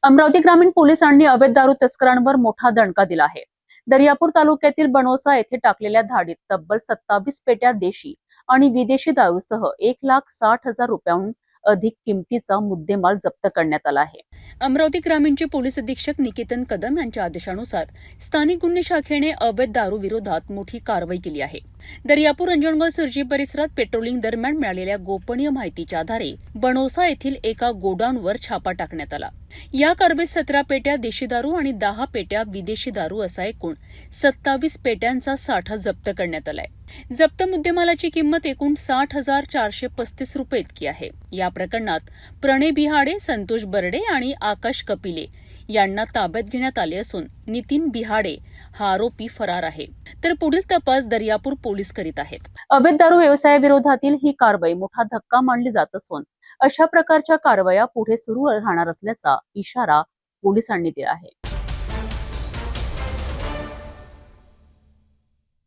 अमरावती ग्रामीण पोलिसांनी अवैध दारू तस्करांवर मोठा दणका दिला आहे। दर्यापूर तालुक्यातील बनोसा येथे टाकलेल्या धाडीत तब्बल 27 पेट्या देशी आणि विदेशी दारूसह 1,60,000 रुपयांहून अधिक किमतीचा मुद्देमाल जप्त करण्यात आला आहे। अमरावती ग्रामीणचे पोलीस अधीक्षक निकेतन कदम यांच्या आदेशानुसार स्थानिक गुन्हे शाखेने अवैध दारू विरोधात मोठी कारवाई केली आहे। दर्यापूर अंजनगाव सुर्जी परिसरात पेट्रोलिंग दरम्यान मिळालेल्या गोपनीय माहितीच्या आधारे बनोसा येथील एका गोडाऊनवर छापा टाकण्यात आला। या कारवाईत 17 पेट्या देशी दारू आणि 10 पेट्या विदेशी दारू असा एकूण 27 पेट्यांचा साठा जप्त करण्यात आलाय। जप्त मुद्देमालाची किंमत एकूण 60,435 रुपये इतकी आहे। या प्रकरणात प्रणय बिहाडे, संतोष बर्डे आणि आकाश कपिले यांना ताब्यात घेण्यात आले असून नितीन बिहाडे हा आरोपी फरार आहे, तर पुढील तपास दर्यापूर पोलीस करीत आहेत। अवैध दारू व्यवसायाविरोधातील ही कारवाई मोठा धक्का मानली जात असून अशा प्रकारच्या कारवाया पुढे सुरू राहणार असल्याचा इशारा पोलिसांनी दिला आहे।